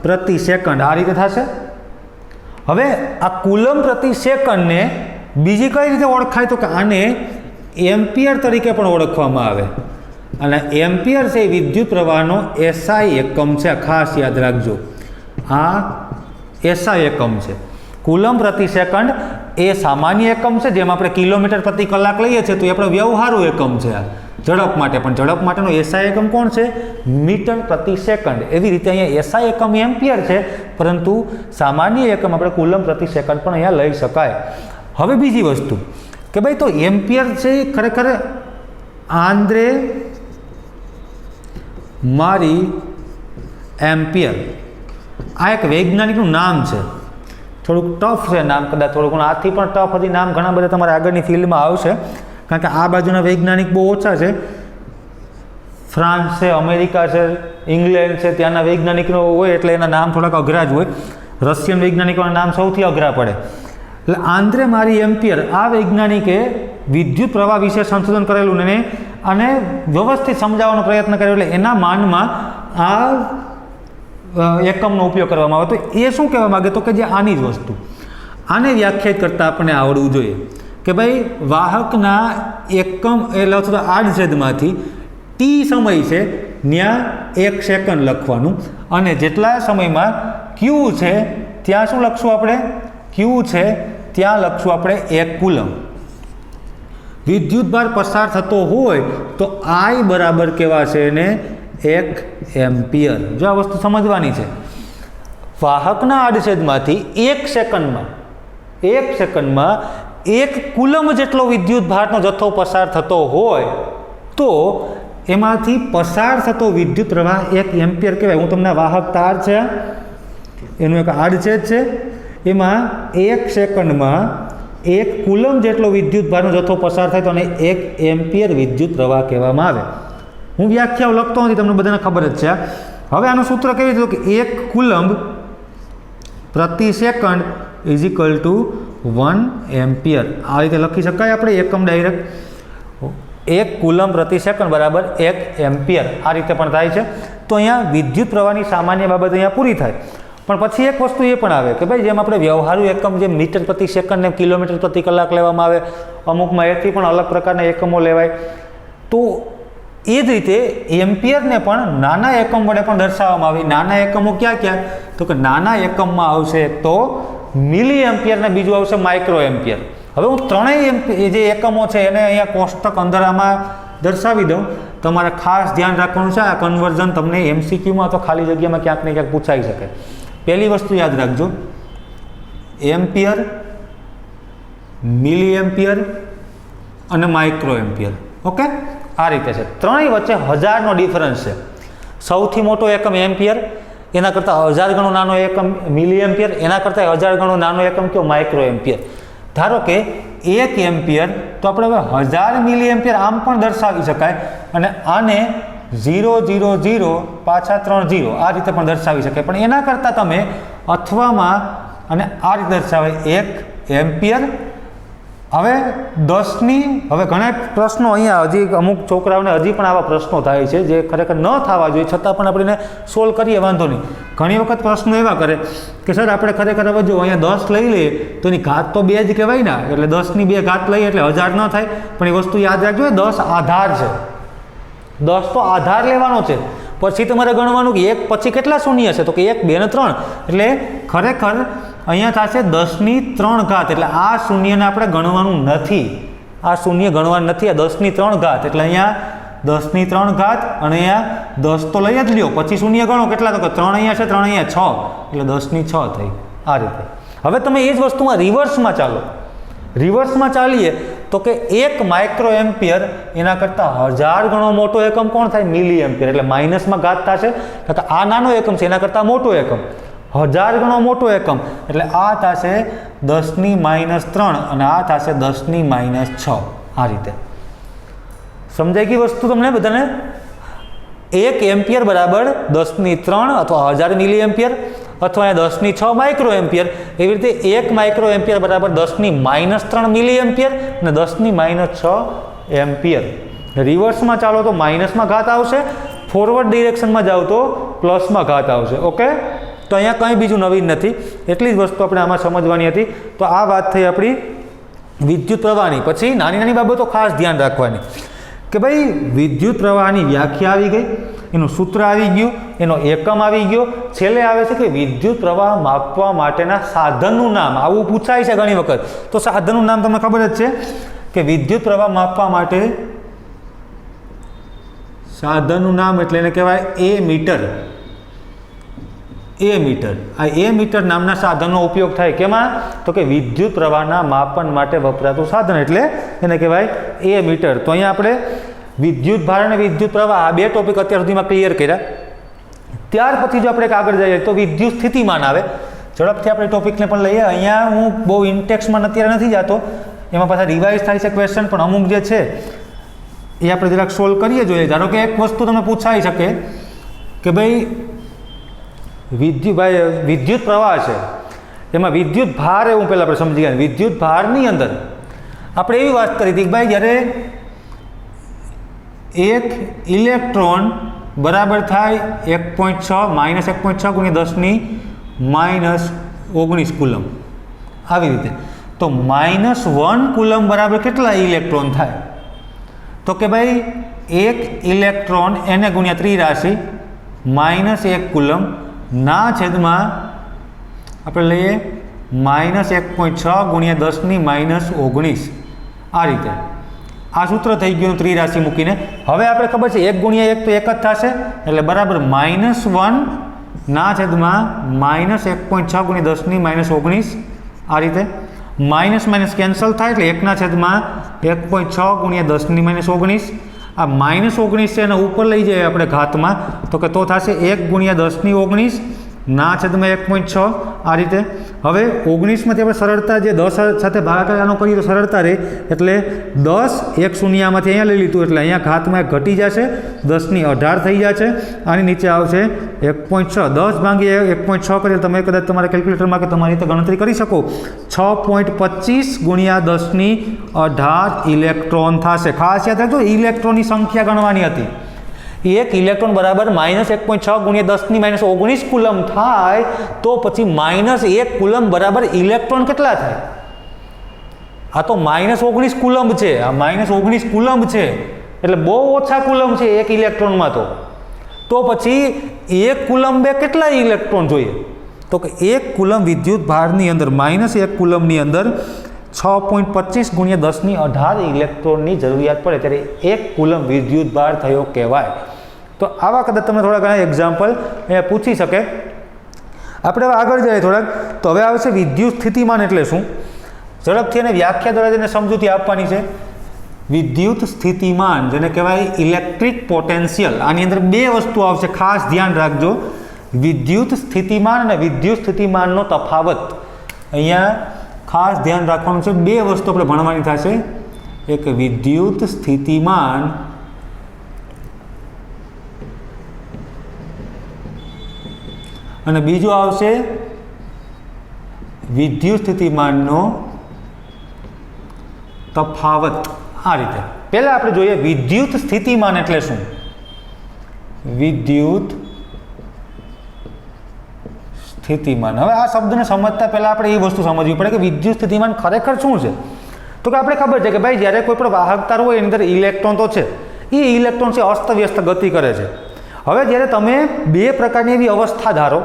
પ્રતિ સેકન્ડ આ રીતે થશે. હવે આ કુલમ પ્રતિ સેકન્ડને બીજી કઈ રીતે ઓળખાય તો કે આને એમ્પિયર તરીકે પણ ઓળખવામાં આવે અને એમ્પિયર છે એ વિદ્યુત પ્રવાહનો એસઆઈ એકમ છે. ખાસ યાદ રાખજો, આ એસઆઈ એકમ છે. કુલમ પ્રતિ સેકન્ડ એ સામાન્ય એકમ છે, જેમ આપણે કિલોમીટર પ્રતિ કલાક લઈએ છીએ તો એ આપણો વ્યવહારુ એકમ છે આ ઝડપ માટે. પણ ઝડપ માટેનો એસઆઈ એકમ કોણ છે? મીટર પ્રતિ સેકન્ડ. એવી રીતે અહીંયા એસઆઈ એકમ એમ્પિયર છે, પરંતુ સામાન્ય એકમ આપણે કુલમ પ્રતિ સેકન્ડ પણ અહીંયા લઈ શકાય. હવે બીજી વસ્તુ કે ભાઈ તો એમ્પિયર છે ખરેખર આંદ્રે મારી એમ્પિયર આ એક વૈજ્ઞાનિકનું નામ છે. થોડુંક ટફ છે નામ, કદાચ થોડુંક આથી પણ ટફ હતી નામ. ઘણા બધા તમારા આગળની ફિલ્ડમાં આવશે, કારણ કે આ બાજુના વૈજ્ઞાનિક બહુ ઓછા છે. ફ્રાન્સ છે, અમેરિકા છે, ઇંગ્લેન્ડ છે, ત્યાંના વૈજ્ઞાનિકો હોય એટલે એના નામ થોડાક અઘરા જ હોય. રશિયન વૈજ્ઞાનિકોના નામ સૌથી અઘરા પડે. એટલે આંદ્રે મારી એમ્પિયર આ વૈજ્ઞાનિકે વિદ્યુત પ્રવાહ વિશે સંશોધન કરેલું ને અને વ્યવસ્થિત સમજાવવાનો પ્રયત્ન કર્યો, એટલે એના માનમાં આ એકમનો ઉપયોગ કરવામાં આવે. તો એ શું કહેવા માગે? તો કે જે આની જ વસ્તુ, આને વ્યાખ્યાયિત કરતાં આપણને આવડવું જોઈએ કે ભાઈ વાહકના એકમ એટલે અથવા આડછેદમાંથી ટી સમય છે ત્યાં 1 સેકન્ડ લખવાનું, અને જેટલા સમયમાં ક્યુ છે ત્યાં શું લખશું આપણે? ક્યુ છે ત્યાં લખશું આપણે 1 કુલમ. વિદ્યુતભાર પસાર થતો હોય તો આઈ બરાબર કેવા છે એને 1 એમ્પિયર. જો આ વસ્તુ સમજવાની છે. વાહકના આડછેદમાંથી 1 સેકન્ડમાં 1 કુલમ જેટલો વિદ્યુતભારનો જથ્થો પસાર થતો હોય તો એમાંથી પસાર થતો વિદ્યુત પ્રવાહ 1 એમ્પિયર કહેવાય. હું તમને વાહક તાર છે એનું એક આડછેદ છે, એમાં 1 સેકન્ડમાં 1 કુલમ જેટલો વિદ્યુતભારનો જથ્થો પસાર થાય તો અને 1 એમ્પિયર વિદ્યુત પ્રવાહ કહેવામાં આવે. હું વ્યાખ્યાઓ લખતો નથી, તમને બધાને ખબર જ છે. હવે આનું સૂત્ર કેવી રીતે? કે 1 કુલમ પ્રતિ second is equal to 1 ampere. આ રીતે લખી શકાય આપણે એકમ ડાયરેક્ટ. 1 કુલમ પ્રતિ સેકન્ડ બરાબર 1 એમ્પિયર. આ રીતે પણ થાય છે. તો અહીંયા વિદ્યુત પ્રવાહની સામાન્ય બાબત અહીંયા પૂરી થાય. પણ પછી એક વસ્તુ એ પણ આવે કે ભાઈ જેમ આપણે વ્યવહારુ એકમ જેમ મીટર પ્રતિ સેકન્ડ ને કિલોમીટર પ્રતિ કલાક લેવામાં આવે, અમુકમાં એથી પણ અલગ પ્રકારના એકમો લેવાય. તો એ જ રીતે એમ્પિયરને પણ નાના એકમ વડે પણ દર્શાવવામાં આવે. નાના એકમો ક્યાં ક્યાં? તો કે નાના એકમમાં આવશે તો મિલી એમ્પિયર ને બીજું આવશે માઇક્રો એમ્પિયર. હવે હું ત્રણેય જે એકમો છે એને અહીંયા કોષ્ટક અંદર આમાં દર્શાવી દઉં. તમારે ખાસ ધ્યાન રાખવાનું છે, આ કન્વર્ઝન તમને એમસીક્યુમાં તો ખાલી જગ્યામાં ક્યાંક ને ક્યાંક પૂછાઈ શકે. પહેલી વસ્તુ યાદ રાખજો, એમ્પિયર, મિલી એમ્પિયર અને માઇક્રો એમ્પિયર. ઓકે, આ રીતે છે. ત્રણેય વચ્ચે 1000નો ડિફરન્સ છે. સૌથી મોટો એકમ એમ્પિયર, એના કરતાં 1000 ગણો નાનો એકમ મિલી એમ્પિયર, એના કરતાં 1000 ગણો નાનો એકમ કયો? Micro ampere. ધારો કે 1 એમ્પિયર તો આપણે હવે 1000 મિલી એમ્પિયર આમ પણ દર્શાવી શકાય, અને આને 0 0 0 પાછા 3 0 આ રીતે પણ દર્શાવી શકાય. પણ એના કરતાં તમે અથવામાં અને આ રીતે દર્શાવાય 1 એમ્પિયર. હવે 10ની હવે ઘણા પ્રશ્નો અહીંયા હજી અમુક છોકરાઓને હજી પણ આવા પ્રશ્નો થાય છે જે ખરેખર ન થવા જોઈએ, છતાં પણ આપણે એને સોલ્વ કરીએ, વાંધો નહીં. ઘણી વખત પ્રશ્નો એવા કરે કે સર આપણે ખરેખર હવે જો અહીંયા 10 લઈ લઈએ તો એની ઘાત તો 2 જ કહેવાય ને, એટલે 10ની 2 ઘાત લઈએ એટલે 1000 ન થાય. પણ એ વસ્તુ યાદ રાખજો, 10 આધાર છે. 10 તો આધાર લેવાનો છે. પછી તમારે ગણવાનું કે 1 પછી કેટલા શૂન્ય છે? તો કે 1 2 ને 3. એટલે ખરેખર અહીંયા થશે 10ની 3 ઘાત. એટલે આ શૂન્યને આપણે ગણવાનું નથી, આ શૂન્ય ગણવાનું નથી, આ 10ની 3 ઘાત. એટલે અહીંયા 10ની 3 ઘાત અને અહીંયા 10 તો લઈ જ લ્યો, પછી શૂન્ય ગણો કેટલા? તો કે 3 અહીંયા છે, 3 અહીંયા 6, એટલે 10ની 6 થઈ. આ રીતે. હવે તમે એ જ વસ્તુમાં રિવર્સમાં ચાલો. રિવર્સમાં ચાલીએ તો કે 1 માઇક્રો એમ્પિયર એના કરતાં 1000 ગણો મોટો એકમ કોણ થાય? મિલી એમ્પિયર. એટલે માઇનસમાં ઘાત થશે, કારણ કે આ નાનો એકમ છે એના કરતાં મોટો એકમ 1000 ગણો મોટો એકમ, એટલે આ થશે 10ની -3 અને આ થશે 10ની -6. આ રીતે સમજાઈ ગઈ વસ્તુ તમને બધાને? 1 એમ્પિયર બરાબર 10ની 3 અથવા 1000 મિલી એમ્પિયર, અથવા 10ની 6 માઇક્રો એમ્પિયર. એવી રીતે 1 માઇક્રો એમ્પિયર બરાબર 10ની -3 મિલી એમ્પિયર અને 10ની -6 એમ્પિયર. રિવર્સમાં ચાલો તો માઇનસમાં ઘાત આવશે, ફોરવર્ડ ડિરેક્શનમાં જાઓ તો પ્લસમાં ઘાત આવશે. ઓકે, તો અહીંયા કંઈ બીજું નવીન નથી, એટલી જ વસ્તુ આપણે આમાં સમજવાની હતી. તો આ વાત થઈ આપણી વિદ્યુત પ્રવાહની પછી નાની નાની બાબતો ખાસ ધ્યાન રાખવાની કે ભાઈ વિદ્યુત પ્રવાહની વ્યાખ્યા આવી ગઈ, એનું સૂત્ર આવી ગયું, એનો એકમ આવી ગયો, છેલ્લે આવે છે કે વિદ્યુત પ્રવાહ માપવા માટેના સાધનનું નામ. આવું પૂછાય છે ઘણી વખત, તો સાધનનું નામ તમને ખબર જ છે કે વિદ્યુત પ્રવાહ માપવા માટે સાધનનું નામ એટલે એને કહેવાય એ મીટર. એ મીટર, આ એ મીટર નામના સાધનનો ઉપયોગ થાય કેમાં? તો કે વિદ્યુત પ્રવાહના માપન માટે વપરાતું સાધન એટલે એને કહેવાય એ મીટર. તો અહીંયા આપણે વિદ્યુત ભાર અને વિદ્યુત પ્રવાહ આ બે ટોપિક અત્યાર સુધીમાં ક્લિયર કર્યા. ત્યાર પછી જો આપણે આગળ જઈએ તો વિદ્યુત સ્થિતિમાન આવે. ઝડપથી આપણે ટોપિકને પણ લઈએ. અહીંયા હું બહુ ઇન્ટેક્સમાં અત્યારે નથી જતો, એમાં પાછા રિવાઇઝ થાય છે ક્વેશ્ચન, પણ અમુક જે છે એ આપણે જરાક સોલ્વ કરીએ જોઈએ. ધારો કે એક વસ્તુ તમને પૂછાઈ શકે કે ભાઈ વિદ્યુત પ્રવાહ છે, એમાં વિદ્યુત ભાર એવું પહેલાં આપણે સમજી ગયા. વિદ્યુત ભારની અંદર આપણે એવી વાત કરી હતી કે ભાઈ જ્યારે એક ઇલેક્ટ્રોન બરાબર થાય 1.6 માઇનસ 1.6 ગુણ્યા 10⁻⁻⁹ કુલમ, આવી રીતે. તો -1 કુલમ બરાબર કેટલા ઇલેક્ટ્રોન થાય? તો કે ભાઈ એક ઇલેક્ટ્રોન એને ગુણ્યા ત્રિરાશિ -1 કુલમ ના છેદમાં આપણે લઈએ -1.6 ગુણ્યા 10⁻⁹ આ રીતે. આ સૂત્ર થઈ ગયું ત્રિરાશિ મૂકીને. હવે આપણે ખબર છે 1 ગુણ્યા 1 તો 1 જ થશે, એટલે બરાબર -1 ના છેદમાં -1.6 ગુણ્યા 10⁻⁹ આ રીતે. માઇનસ માઇનસ કેન્સલ થાય એટલે 1 ના છેદમાં 1.6 ગુણ્યા 10⁻⁹. આ -19 છે એને ઉપર લઈ જઈએ આપણે ઘાતમાં, તો કે તો થશે 1 ગુણ્યા 10⁻⁹ ના છેદમાં 1.6 આ રીતે. હવે 19માંથી આપણે સરળતા જે 10 સાથે ભાગાકાર આનો કરીએ તો સરળતા રહે, એટલે 10 એક શૂન્યમાંથી અહીંયા લઈ લીધું એટલે અહીંયા ઘાતમાં 1 ઘટી જશે, 10⁸ થઈ જશે. આની નીચે આવશે 1.6. 10 ભાંગી 1.6 કરીએ તમે કદાચ તમારા કેલ્ક્યુલેટરમાં કે તમારી રીતે ગણતરી કરી શકો. 6.25 ગુણ્યા 10⁸ ઇલેક્ટ્રોન થશે. ખાસ યાદ રાખજો, ઇલેક્ટ્રોનની સંખ્યા ગણવાની હતી. એક ઇલેક્ટ્રોન બરાબર -1.6 ગુણ્યા 10⁻⁹ કુલમ થાય તો પછી -1 કુલમ બરાબર ઇલેક્ટ્રોન કેટલા થાય? આ તો -19 કુલમ છે, આ -19 કુલમ છે એટલે બહુ ઓછા કુલમ છે એક ઇલેક્ટ્રોનમાં. તો પછી 1 કુલમ બે કેટલા ઇલેક્ટ્રોન જોઈએ? તો કે 1 કુલમ વિદ્યુત ભારની અંદર -1 કુલમની અંદર 6.25 ગુણ્યા 10⁸ ઇલેક્ટ્રોનની જરૂરિયાત પડે ત્યારે 1 કુલમ વિદ્યુત ભાર થયો કહેવાય. તો આવા કદાચ તમને થોડા ઘણા એક્ઝામ્પલ અહીંયા પૂછી શકે. આપણે હવે આગળ જઈએ થોડાક, તો હવે આવે છે વિદ્યુત સ્થિતિમાન એટલે શું? ઝડપથી એને વ્યાખ્યા દ્વારા જેને સમજૂતી આપવાની છે. વિદ્યુત સ્થિતિમાન જેને કહેવાય ઇલેક્ટ્રિક પોટેન્શિયલ, આની અંદર બે વસ્તુ આવશે, ખાસ ધ્યાન રાખજો. વિદ્યુત સ્થિતિમાન અને વિદ્યુત સ્થિતિમાનનો તફાવત અહીંયા ખાસ ધ્યાન રાખવાનું છે. બે વસ્તુ આપણે ભણવાની થશે. એક વિદ્યુત સ્થિતિમાન અને બીજું આવશે વિદ્યુત સ્થિતિમાનનો તફાવત. આ રીતે પહેલા આપણે જોઈએ વિદ્યુત સ્થિતિમાન એટલે શું. વિદ્યુત સ્થિતિમાન, હવે આ શબ્દને સમજતા પહેલા આપણે એ વસ્તુ સમજવી પડે કે વિદ્યુત સ્થિતિમાન ખરેખર શું છે. તો કે આપણે ખબર છે કે ભાઈ જ્યારે કોઈ પણ વાહક તાર હોય એની અંદર ઇલેક્ટ્રોન તો છે, એ ઇલેક્ટ્રોન છે અસ્તવ્યસ્ત ગતિ કરે છે. હવે જ્યારે તમે બે પ્રકારની એવી અવસ્થા ધારો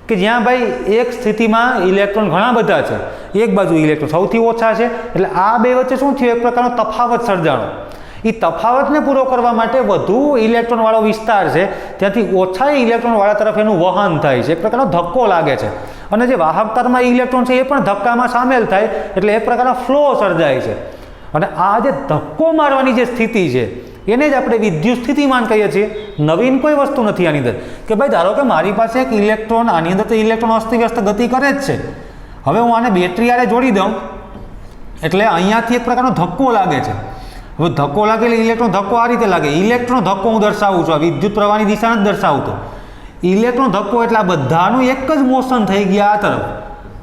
કે જ્યાં ભાઈ એક સ્થિતિમાં ઇલેક્ટ્રોન ઘણા બધા છે, એક બાજુ ઇલેક્ટ્રોન સૌથી ઓછા છે, એટલે આ બે વચ્ચે શું થયું? એક પ્રકારનો તફાવત સર્જાણો. એ તફાવતને પૂરો કરવા માટે વધુ ઇલેક્ટ્રોનવાળો વિસ્તાર છે ત્યાંથી ઓછા ઇલેક્ટ્રોનવાળા તરફ એનું વહન થાય છે, એક પ્રકારનો ધક્કો લાગે છે. અને જે વાહક તારમાં ઇલેક્ટ્રોન છે એ પણ ધક્કામાં સામેલ થાય એટલે એક પ્રકારનો ફ્લો સર્જાય છે. અને આ જે ધક્કો મારવાની જે સ્થિતિ છે એને જ આપણે વિદ્યુત સ્થિતિમાન કહીએ છીએ. નવીન કોઈ વસ્તુ નથી આની અંદર કે ભાઈ ધારો કે મારી પાસે એક ઇલેક્ટ્રોન, આની અંદર તો ઇલેક્ટ્રોન અસ્તવ્યસ્ત ગતિ કરે જ છે. હવે હું આને બેટરી આરે જોડી દઉં એટલે અહીંયાથી એક પ્રકારનો ધક્કો લાગે છે. હવે ધક્કો લાગે એટલે ઇલેક્ટ્રોન ધક્કો આ રીતે લાગે. ઇલેક્ટ્રોન ધક્કો હું દર્શાવું છું, આ વિદ્યુત પ્રવાહની દિશા નથી દર્શાવતો. ઇલેક્ટ્રોન ધક્કો એટલે આ બધાનું એક જ મોશન થઈ ગયા આ તરફ,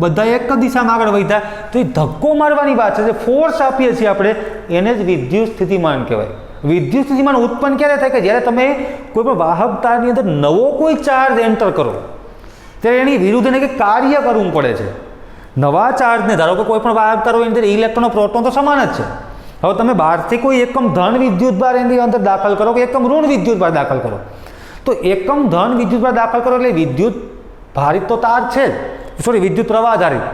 બધા એક જ દિશામાં આગળ વધ્યા. તો એ ધક્કો મારવાની વાત છે, જે ફોર્સ આપીએ છીએ આપણે એને જ વિદ્યુત સ્થિતિમાન કહેવાય. વિદ્યુત સ્થિતિમાન ઉત્પન્ન ક્યારે થાય? કે જ્યારે તમે કોઈ પણ વાહક તારની અંદર નવો કોઈ ચાર્જ એન્ટર કરો ત્યારે એની વિરુદ્ધ એને કંઈક કાર્ય કરવું પડે છે. નવા ચાર્જને ધારો કે કોઈ પણ વાહકતા હોય એની અંદર ઇલેક્ટ્રોન પ્રોટોન તો સમાન જ છે. હવે તમે બહારથી કોઈ એકમ ધન વિદ્યુતભાર એની અંદર દાખલ કરો કે એકમ ઋણ વિદ્યુતભાર દાખલ કરો, તો એકમ ધન વિદ્યુતભાર દાખલ કરો એટલે વિદ્યુત ભારિત તો તાર છે જ, સોરી વિદ્યુત પ્રવાહ આધારિત,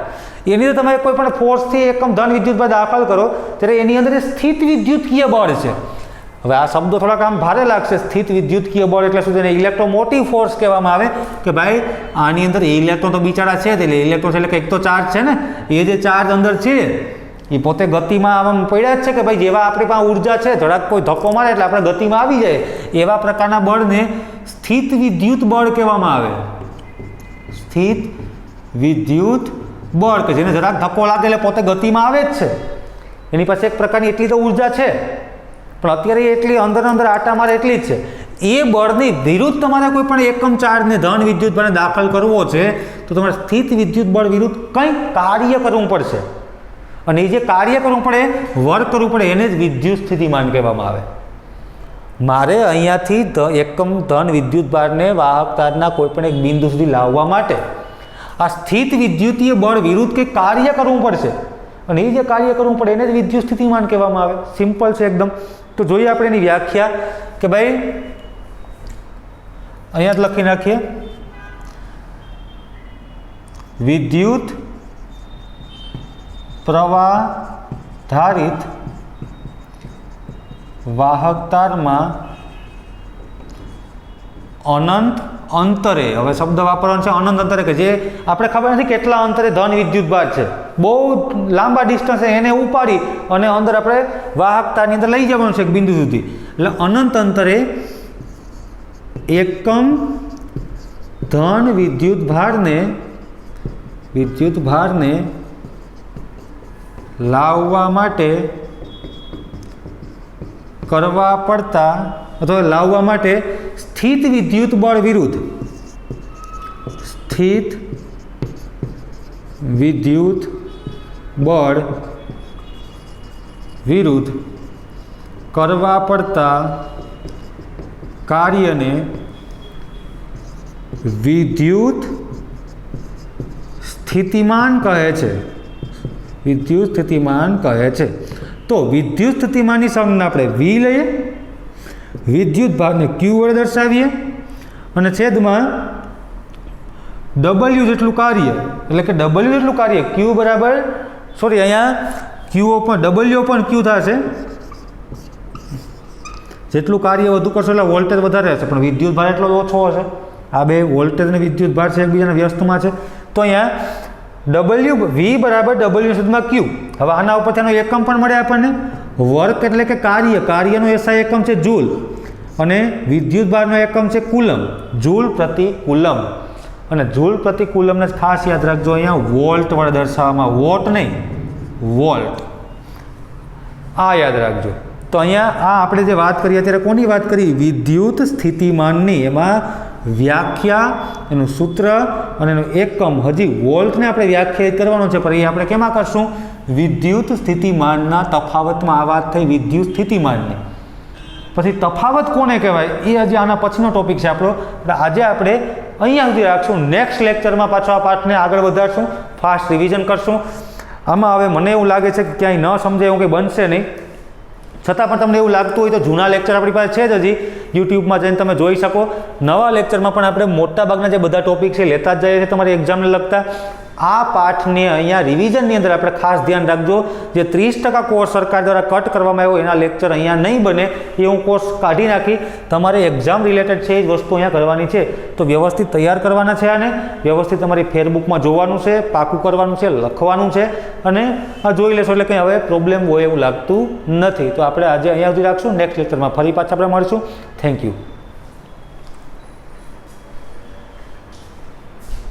એની અંદર તમે કોઈ પણ ફોર્સથી એકમ ધન વિદ્યુતભાર દાખલ કરો ત્યારે એની અંદર સ્થિત વિદ્યુતકીય બળ છે. હવે આ શબ્દો થોડાક આમ ભારે લાગશે, સ્થિત વિદ્યુતકીય બળ એટલે શું છે? ઇલેક્ટ્રોમોટિવ ફોર્સ કહેવામાં આવે કે ભાઈ આની અંદર ઇલેક્ટ્રોન તો બિચારા છે જ, એટલે ઇલેક્ટ્રોન એટલે કંઈક તો ચાર્જ છે ને, એ જે ચાર્જ અંદર છે એ પોતે ગતિમાં આમ પડ્યા જ છે કે ભાઈ જેવા આપણી પાસે ઉર્જા છે જરાક કોઈ ધક્કો મારે એટલે આપણે ગતિમાં આવી જાય, એવા પ્રકારના બળને સ્થિત વિદ્યુત બળ કહેવામાં આવે. સ્થિત વિદ્યુત બળ કે જેને જરાક ધક્કો લાગે એટલે પોતે ગતિમાં આવે જ છે, એની પાસે એક પ્રકારની એટલી તો ઉર્જા છે પણ અત્યારે એટલી અંદર આટા મારે એટલી જ છે. એ બળની વિરુદ્ધ તમારે કોઈ પણ એકમ ચાર્જને ધન વિદ્યુતભારને દાખલ કરવો છે તો તમારે સ્થિત વિદ્યુત બળ વિરુદ્ધ કંઈક કાર્ય કરવું પડશે, અને એ જે કાર્ય કરવું પડે, વર્ક કરવું પડે, એને જ વિદ્યુત સ્થિતિમાન કહેવામાં આવે. મારે અહીંયાથી એકમ ધન વિદ્યુતભારને વાહક તારના કોઈ પણ એક બિંદુ સુધી લાવવા માટે આ સ્થિત વિદ્યુતીય બળ વિરુદ્ધ કંઈક કાર્ય કરવું પડશે, અને એ જે કાર્ય કરવું પડે એને જ વિદ્યુત સ્થિતિમાન કહેવામાં આવે. સિમ્પલ છે એકદમ. તો જોઈએ આપણે એની વ્યાખ્યા કે ભાઈ અહીંયા જ લખી નાખીએ, વિદ્યુત પ્રવાહ ધારિત વાહક તારમાં અનંત અંતરે, હવે શબ્દ વાપરવાનો છે અનંત અંતરે, કે જે આપણે ખબર નથી કેટલા અંતરે ધન વિદ્યુતભાર છે, બહુ લાંબા ડિસ્ટન્સ એને ઉપાડી અને અંદર આપણે વાહક તારની અંદર લઈ જવાનું છે એક બિંદુ સુધી, એટલે અનંત અંતરે એકમ ધન વિદ્યુતભારને લાવવા માટે કરવા પડતા અથવા લાવવા માટે સ્થિત વિદ્યુત બળ વિરુદ્ધ કરવા પડતા કાર્યને વિદ્યુત સ્થિતિમાન કહે છે. વિદ્યુત સ્થિતિમાન કહે છે. તો વિદ્યુત સ્થિતિમાનની સંજ્ઞા આપણે વી લઈએ, વિદ્યુત ભારને ક્યુ વડે દર્શાવીએ અને છેદમાં ડબલ્યુ જેટલું કાર્ય, એટલે કે ડબલ્યુ જેટલું કાર્ય ક્યુ બરાબર, સોરી અહીંયા ક્યુ પણ ડબલ્યુ પણ ક્યુ થશે, જેટલું કાર્ય વધુ કરશો એટલે વોલ્ટેજ વધારે હશે પણ વિદ્યુત ભાર એટલો ઓછો હશે. આ બે વોલ્ટેજ અને વિદ્યુત ભાર છે એકબીજાના વ્યસ્તમાં છે. તો અહીંયા ડબલ્યુ વી બરાબર ડબલ્યુ છેદમાં ક્યુ. હવે આના ઉપરથી એનો એકમ પણ મળે આપણને, વર્ક એટલે કે કાર્યનો એસઆઈ એકમ છે જૂલ, અને વિદ્યુત ભારનો એકમ છે કુલમ, જૂલ પ્રતિ કુલમ. અને જૂલ પ્રતિ કુલમને ખાસ યાદ રાખજો, અહીંયા વોલ્ટ વડે દર્શાવવામાં, વોટ નહીં વોલ્ટ, આ યાદ રાખજો. તો અહીંયા આ આપણે જે વાત કરીએ અત્યારે કોની વાત કરી? વિદ્યુત સ્થિતિમાનની. એમાં વ્યાખ્યા, એનું સૂત્ર અને એનું એકમ, હજી વોલ્ટને આપણે વ્યાખ્યાયિત કરવાનો છે પણ એ આપણે કેમાં કરશું? વિદ્યુત સ્થિતિમાનના તફાવતમાં આ વાત થઈ વિદ્યુત સ્થિતિમાનની. પછી તફાવત કોને કહેવાય એ હજી આના પછીનો ટોપિક છે આપણો. આજે આપણે અહીંયા સુધી રાખશું. નેક્સ્ટ લેક્ચરમાં પાછો આ પાઠને આગળ વધારશું, ફાસ્ટ રિવિઝન કરશું. આમાં હવે મને એવું લાગે છે કે ક્યાંય ન સમજાય એવું કંઈ બનશે નહીં, છતાં પણ તમને એવું લાગતું હોય તો જૂના લેક્ચર આપણી પાસે છે જ હજી, યુટ્યુબમાં જઈને તમે જોઈ શકો. નવા લેક્ચરમાં પણ આપણે મોટાભાગના જે બધા ટોપિક છે લેતા જ જઈએ છીએ તમારી એક્ઝામને લગતા. આ પાઠને અહીંયા રિવિઝનની અંદર આપણે ખાસ ધ્યાન રાખજો, જે 30% કોર્સ સરકાર દ્વારા કટ કરવામાં આવ્યો એના લેક્ચર અહીંયા નહીં બને, એ હું કોર્સ કાઢી નાખી. તમારે એક્ઝામ રિલેટેડ છે એ જ વસ્તુ અહીંયા કરવાની છે, તો વ્યવસ્થિત તૈયાર કરવાના છે. આને વ્યવસ્થિત તમારી ફેરબુકમાં જોવાનું છે, પાકું કરવાનું છે, લખવાનું છે, અને આ જોઈ લેશો એટલે કંઈ હવે પ્રોબ્લેમ હોય એવું લાગતું નથી. તો આપણે આજે અહીંયા સુધી રાખશું. નેક્સ્ટ લેક્ચરમાં ફરી પાછા આપણે મળશું. Thank you.